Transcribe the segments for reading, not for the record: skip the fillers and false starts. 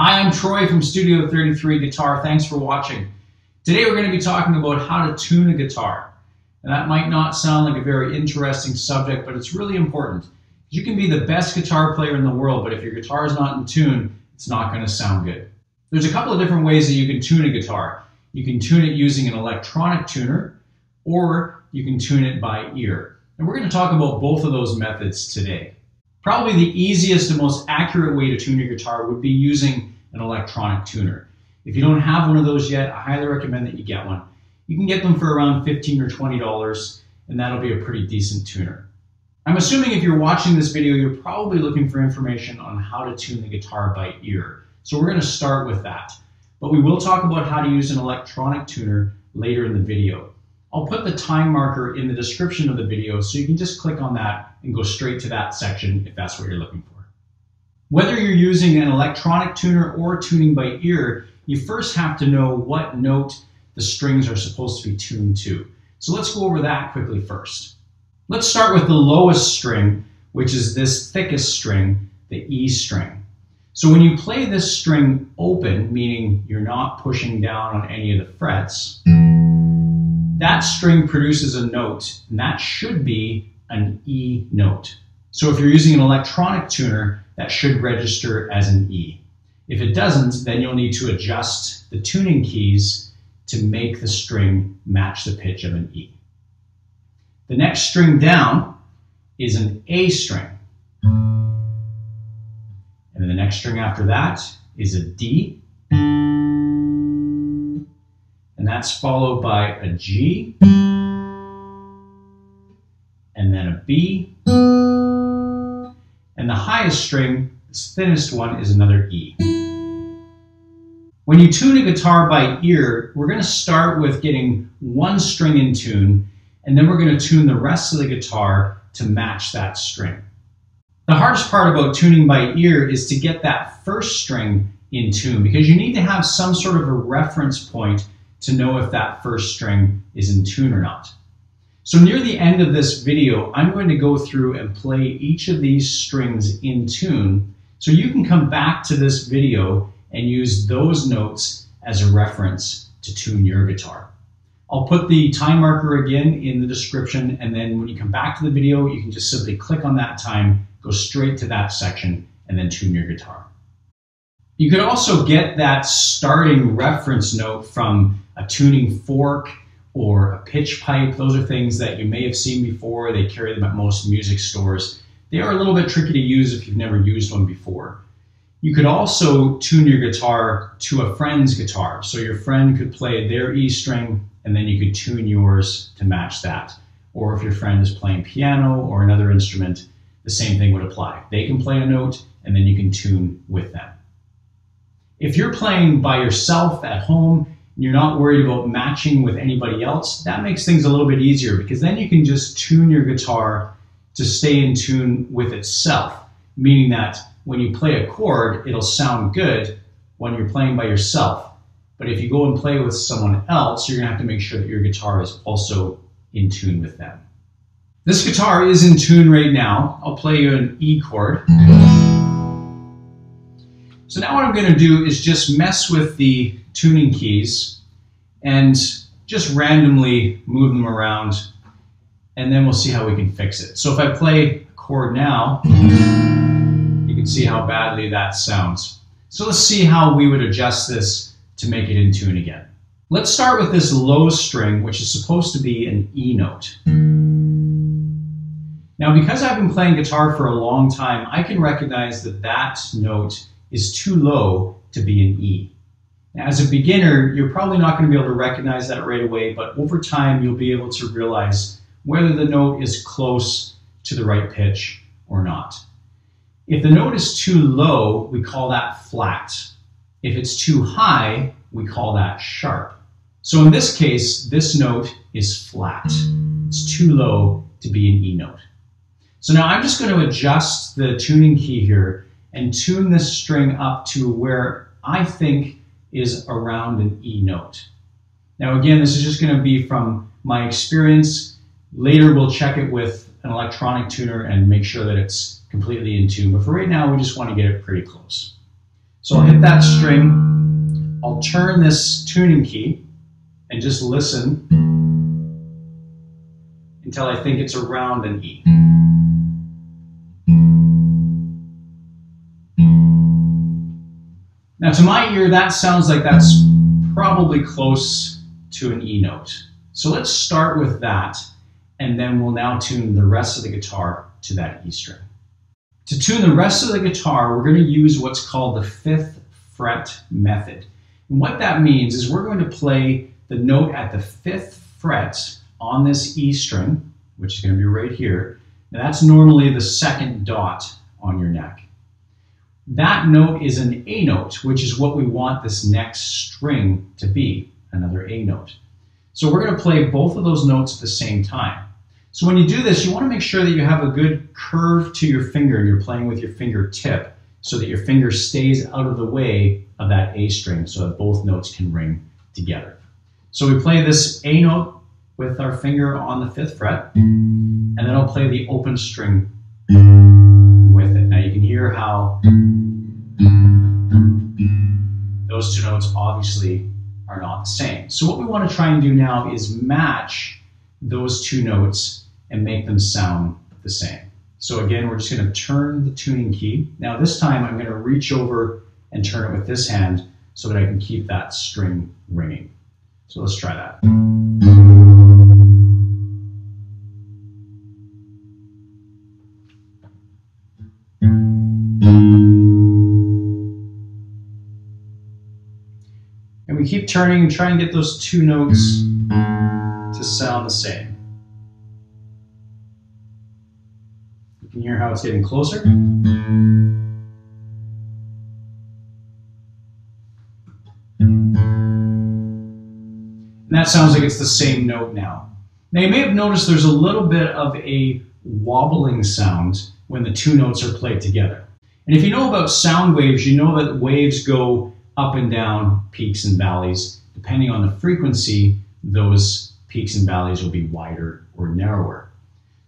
Hi, I'm Troy from Studio 33 Guitar. Thanks for watching. Today we're going to be talking about how to tune a guitar. And that might not sound like a very interesting subject, but it's really important. You can be the best guitar player in the world, but if your guitar is not in tune, it's not going to sound good. There's a couple of different ways that you can tune a guitar. You can tune it using an electronic tuner, or you can tune it by ear. And we're going to talk about both of those methods today. Probably the easiest and most accurate way to tune your guitar would be using an electronic tuner. If you don't have one of those yet, I highly recommend that you get one. You can get them for around $15 or $20, and that'll be a pretty decent tuner. I'm assuming if you're watching this video, you're probably looking for information on how to tune the guitar by ear. So we're going to start with that. But we will talk about how to use an electronic tuner later in the video. I'll put the time marker in the description of the video so you can just click on that and go straight to that section if that's what you're looking for. Whether you're using an electronic tuner or tuning by ear, you first have to know what note the strings are supposed to be tuned to. So let's go over that quickly first. Let's start with the lowest string, which is this thickest string, the E string. So when you play this string open, meaning you're not pushing down on any of the frets, that string produces a note, and that should be an E note. So if you're using an electronic tuner, that should register as an E. If it doesn't, then you'll need to adjust the tuning keys to make the string match the pitch of an E. The next string down is an A string. And then the next string after that is a D. And that's followed by a G, and then a B, and the highest string, this thinnest one, is another E. When you tune a guitar by ear, we're going to start with getting one string in tune, and then we're going to tune the rest of the guitar to match that string. The hardest part about tuning by ear is to get that first string in tune, because you need to have some sort of a reference point to know if that first string is in tune or not. So near the end of this video, I'm going to go through and play each of these strings in tune, so you can come back to this video and use those notes as a reference to tune your guitar. I'll put the time marker again in the description, and then when you come back to the video, you can just simply click on that time, go straight to that section, and then tune your guitar. You could also get that starting reference note from a tuning fork or a pitch pipe. Those are things that you may have seen before. They carry them at most music stores. They are a little bit tricky to use if you've never used one before. You could also tune your guitar to a friend's guitar. So your friend could play their E string, and then you could tune yours to match that. Or if your friend is playing piano or another instrument, the same thing would apply. They can play a note, and then you can tune with them. If you're playing by yourself at home, and you're not worried about matching with anybody else, that makes things a little bit easier, because then you can just tune your guitar to stay in tune with itself, meaning that when you play a chord, it'll sound good when you're playing by yourself. But if you go and play with someone else, you're gonna have to make sure that your guitar is also in tune with them. This guitar is in tune right now. I'll play you an E chord. So now what I'm going to do is just mess with the tuning keys and just randomly move them around, and then we'll see how we can fix it. So if I play a chord now, you can see how badly that sounds. So let's see how we would adjust this to make it in tune again. Let's start with this low string, which is supposed to be an E note. Now, because I've been playing guitar for a long time, I can recognize that that note is too low to be an E. Now, as a beginner, you're probably not going to be able to recognize that right away, but over time you'll be able to realize whether the note is close to the right pitch or not. If the note is too low, we call that flat. If it's too high, we call that sharp. So in this case, this note is flat. It's too low to be an E note. So now I'm just going to adjust the tuning key here and tune this string up to where I think is around an E note. Now again, this is just going to be from my experience. Later we'll check it with an electronic tuner and make sure that it's completely in tune. But for right now, we just want to get it pretty close. So I'll hit that string, I'll turn this tuning key and just listen until I think it's around an E. Now to my ear, that sounds like that's probably close to an E note. So let's start with that, and then we'll now tune the rest of the guitar to that E string. To tune the rest of the guitar, we're going to use what's called the 5th fret method. And what that means is we're going to play the note at the 5th fret on this E string, which is going to be right here. Now that's normally the 2nd dot on your neck. That note is an A note, which is what we want this next string to be, another A note. So we're going to play both of those notes at the same time. So when you do this, you want to make sure that you have a good curve to your finger and you're playing with your fingertip so that your finger stays out of the way of that A string so that both notes can ring together. So we play this A note with our finger on the 5th fret, and then I'll play the open string with it. Now you can hear how those two notes obviously are not the same. So what we want to try and do now is match those two notes and make them sound the same. So again, we're just going to turn the tuning key. Now this time I'm going to reach over and turn it with this hand so that I can keep that string ringing. So let's try that. And we keep turning and try and get those two notes to sound the same. You can hear how it's getting closer. And that sounds like it's the same note now. Now you may have noticed there's a little bit of a wobbling sound when the two notes are played together. And if you know about sound waves, you know that waves go up and down, peaks and valleys. Depending on the frequency, those peaks and valleys will be wider or narrower.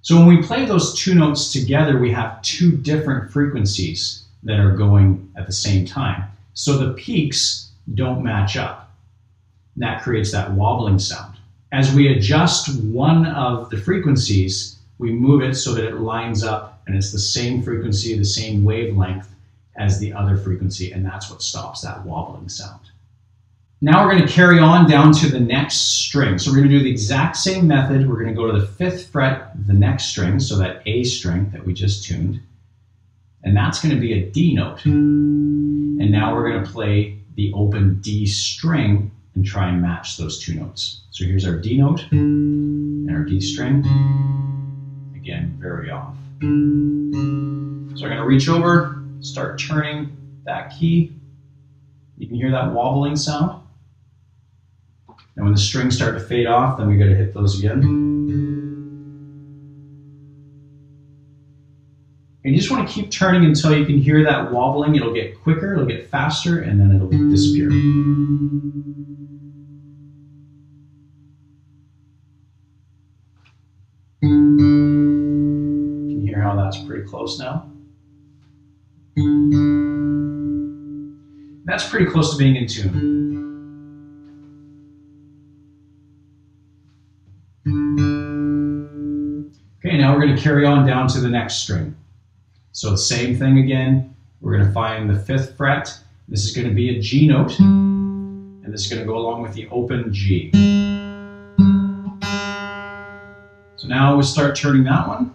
So when we play those two notes together, we have two different frequencies that are going at the same time. So the peaks don't match up. And that creates that wobbling sound. As we adjust one of the frequencies, we move it so that it lines up and it's the same frequency, the same wavelength as the other frequency, and that's what stops that wobbling sound. Now we're going to carry on down to the next string. So we're going to do the exact same method. We're going to go to the 5th fret of the next string, so that A string that we just tuned, and that's going to be a D note. And now we're going to play the open D string and try and match those two notes. So here's our D note and our D string. Again, very off. So I'm going to reach over, start turning that key. You can hear that wobbling sound. And when the strings start to fade off, then we got to hit those again. And you just want to keep turning until you can hear that wobbling. It'll get quicker, it'll get faster, and then it'll disappear. You can hear how that's pretty close now. That's pretty close to being in tune. Okay, now we're going to carry on down to the next string. So the same thing again. We're going to find the 5th fret. This is going to be a G note, and this is going to go along with the open G. So now we'll start turning that one.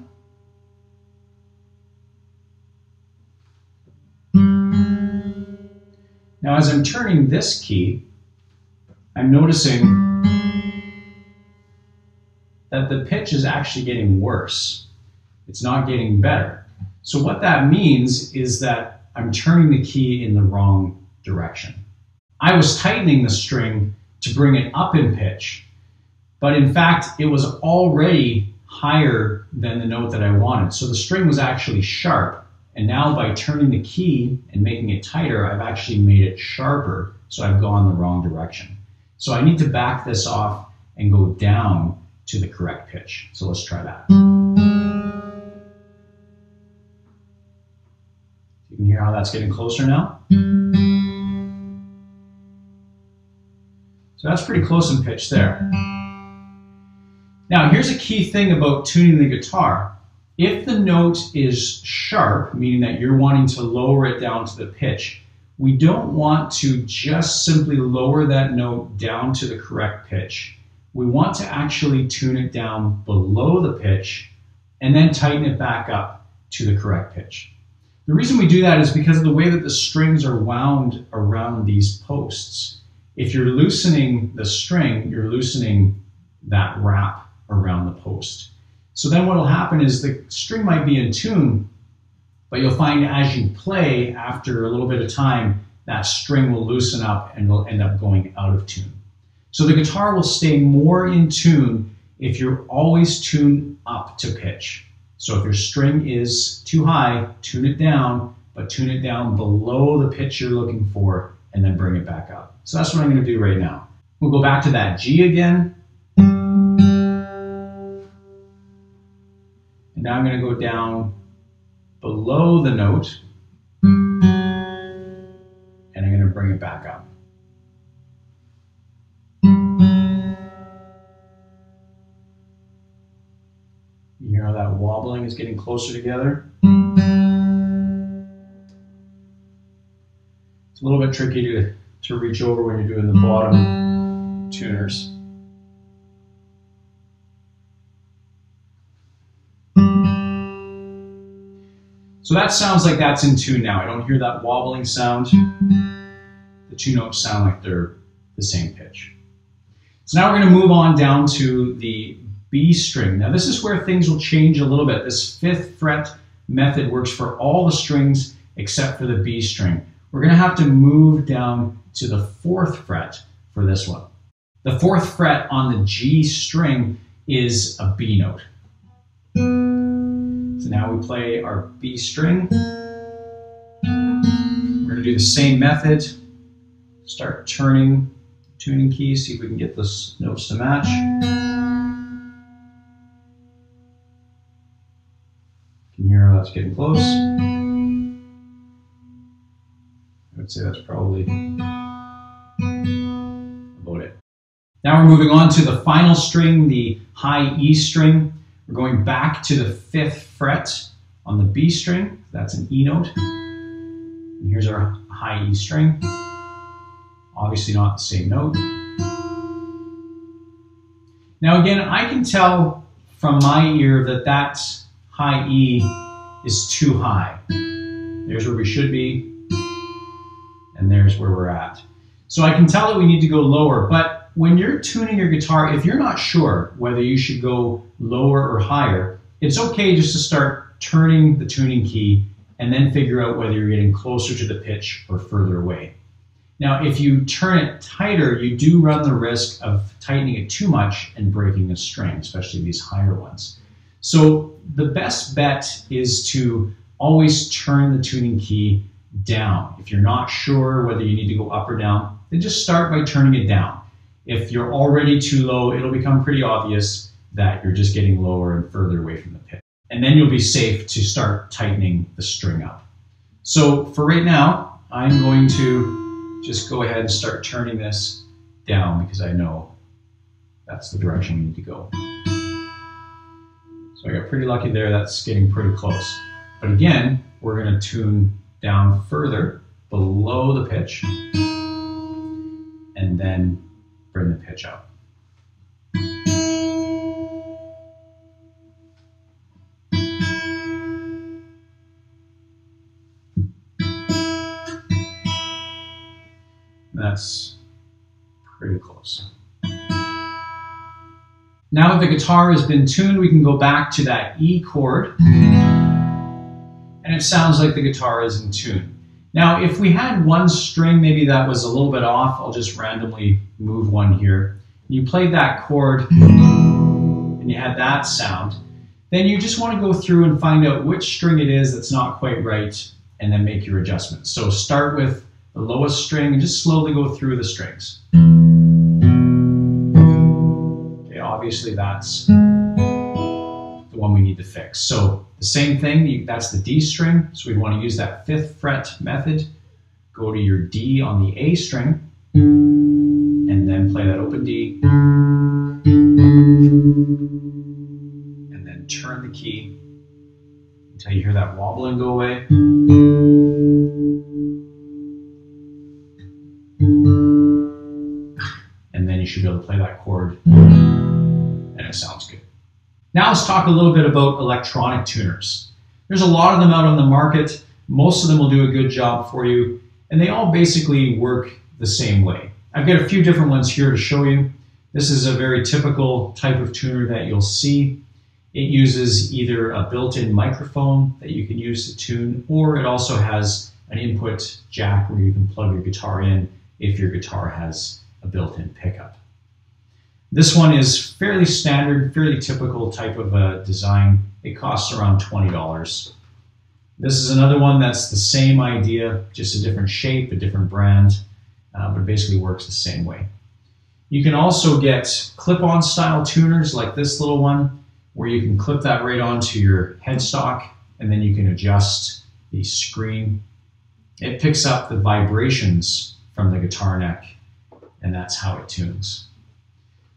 Now as I'm turning this key, I'm noticing that the pitch is actually getting worse. It's not getting better. So what that means is that I'm turning the key in the wrong direction. I was tightening the string to bring it up in pitch, but in fact it was already higher than the note that I wanted. So the string was actually sharp. And now by turning the key and making it tighter, I've actually made it sharper, so I've gone the wrong direction. So I need to back this off and go down to the correct pitch. So let's try that. You can hear how that's getting closer now. So that's pretty close in pitch there. Now here's a key thing about tuning the guitar. If the note is sharp, meaning that you're wanting to lower it down to the pitch, we don't want to just simply lower that note down to the correct pitch. We want to actually tune it down below the pitch and then tighten it back up to the correct pitch. The reason we do that is because of the way that the strings are wound around these posts. If you're loosening the string, you're loosening that wrap around the post. So then what will happen is the string might be in tune, but you'll find as you play, after a little bit of time, that string will loosen up and will end up going out of tune. So the guitar will stay more in tune if you're always tuned up to pitch. So if your string is too high, tune it down, but tune it down below the pitch you're looking for and then bring it back up. So that's what I'm going to do right now. We'll go back to that G again. And now I'm going to go down below the note and I'm going to bring it back up. You hear how that wobbling is getting closer together? It's a little bit tricky to reach over when you're doing the bottom tuners. So that sounds like that's in tune now. I don't hear that wobbling sound. The two notes sound like they're the same pitch. So now we're going to move on down to the B string. Now this is where things will change a little bit. This 5th fret method works for all the strings except for the B string. We're going to have to move down to the 4th fret for this one. The 4th fret on the G string is a B note. So now we play our B string. We're going to do the same method. Start turning tuning keys, see if we can get those notes to match. You can hear how that's getting close. I would say that's probably about it. Now we're moving on to the final string, the high E string. We're going back to the 5th fret on the B string. That's an E note. And here's our high E string. Obviously not the same note. Now again, I can tell from my ear that that high E is too high. There's where we should be, and there's where we're at. So I can tell that we need to go lower, but when you're tuning your guitar, if you're not sure whether you should go lower or higher, it's okay just to start turning the tuning key and then figure out whether you're getting closer to the pitch or further away. Now, if you turn it tighter, you do run the risk of tightening it too much and breaking the string, especially these higher ones. So the best bet is to always turn the tuning key down. If you're not sure whether you need to go up or down, then just start by turning it down. If you're already too low, it'll become pretty obvious that you're just getting lower and further away from the pitch. And then you'll be safe to start tightening the string up. So for right now, I'm going to just go ahead and start turning this down because I know that's the direction we need to go. So I got pretty lucky there, that's getting pretty close. But again, we're going to tune down further below the pitch and then bring the pitch up. That's pretty close. Now that the guitar has been tuned, we can go back to that E chord, and it sounds like the guitar is in tune. Now, if we had one string maybe that was a little bit off, I'll just randomly move one here. You played that chord and you had that sound, then you just want to go through and find out which string it is that's not quite right and then make your adjustments. So start with the lowest string and just slowly go through the strings. Okay, obviously that's the one we need to fix. So the same thing, that's the D string, so we want to use that 5th fret method. Go to your D on the A string, and then play that open D, and then turn the key until you hear that wobbling go away. And then you should be able to play that chord, and it sounds good. Now let's talk a little bit about electronic tuners. There's a lot of them out on the market. Most of them will do a good job for you, and they all basically work the same way. I've got a few different ones here to show you. This is a very typical type of tuner that you'll see. It uses either a built-in microphone that you can use to tune, or it also has an input jack where you can plug your guitar in if your guitar has a built-in pickup. This one is fairly standard, fairly typical type of a design. It costs around $20. This is another one that's the same idea, just a different shape, a different brand, but it basically works the same way. You can also get clip-on style tuners like this little one, where you can clip that right onto your headstock, and then you can adjust the screen. It picks up the vibrations from the guitar neck, and that's how it tunes.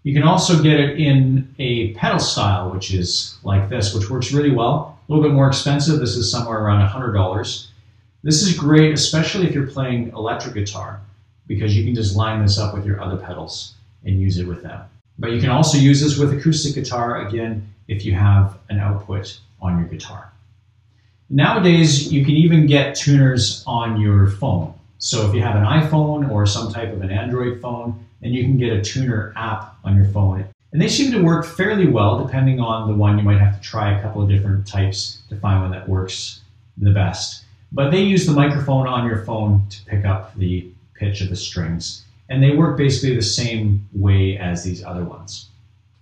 You can also get it in a pedal style, which is like this, which works really well. A little bit more expensive. This is somewhere around $100. This is great, especially if you're playing electric guitar, because you can just line this up with your other pedals and use it with them. But you can also use this with acoustic guitar, again, if you have an output on your guitar. Nowadays, you can even get tuners on your phone. So if you have an iPhone or some type of an Android phone, then you can get a tuner app on your phone. And they seem to work fairly well, depending on the one. You might have to try a couple of different types to find one that works the best. But they use the microphone on your phone to pick up the pitch of the strings. And they work basically the same way as these other ones.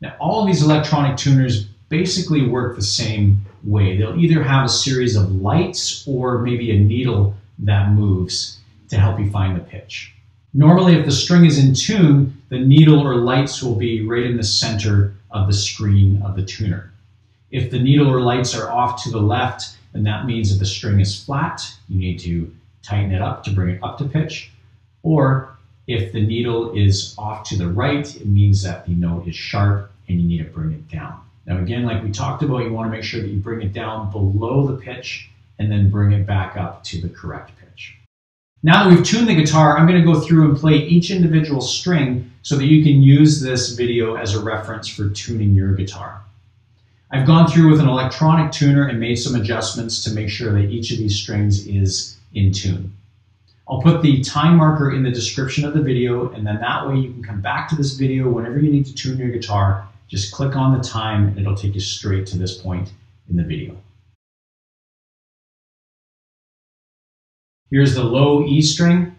Now, all of these electronic tuners basically work the same way. They'll either have a series of lights or maybe a needle that moves to help you find the pitch. Normally, if the string is in tune, the needle or lights will be right in the center of the screen of the tuner. If the needle or lights are off to the left, then that means that the string is flat. You need to tighten it up to bring it up to pitch. Or if the needle is off to the right, it means that the note is sharp and you need to bring it down. Now again, like we talked about, you want to make sure that you bring it down below the pitch and then bring it back up to the correct pitch. Now that we've tuned the guitar, I'm going to go through and play each individual string so that you can use this video as a reference for tuning your guitar. I've gone through with an electronic tuner and made some adjustments to make sure that each of these strings is in tune. I'll put the time marker in the description of the video, and then that way you can come back to this video whenever you need to tune your guitar. Just click on the time and it'll take you straight to this point in the video. Here's the low E string.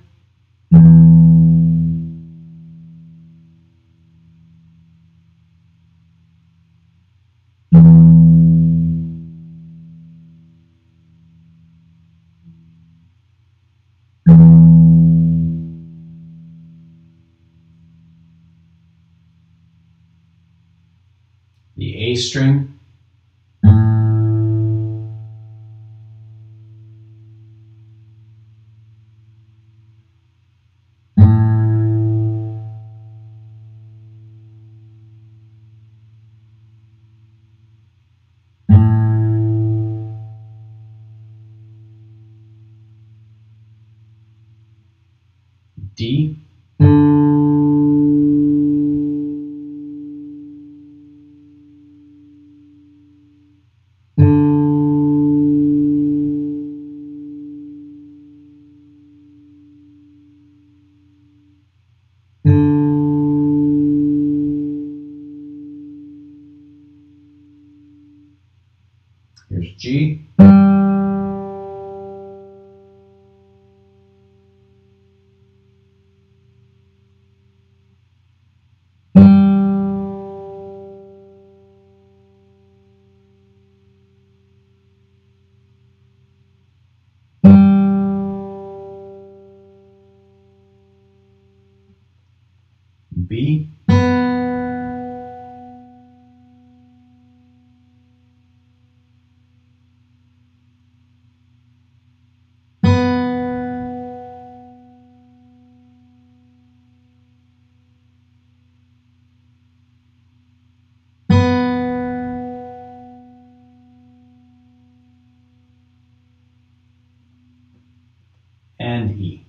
The A string. D. Here's G. B. and E.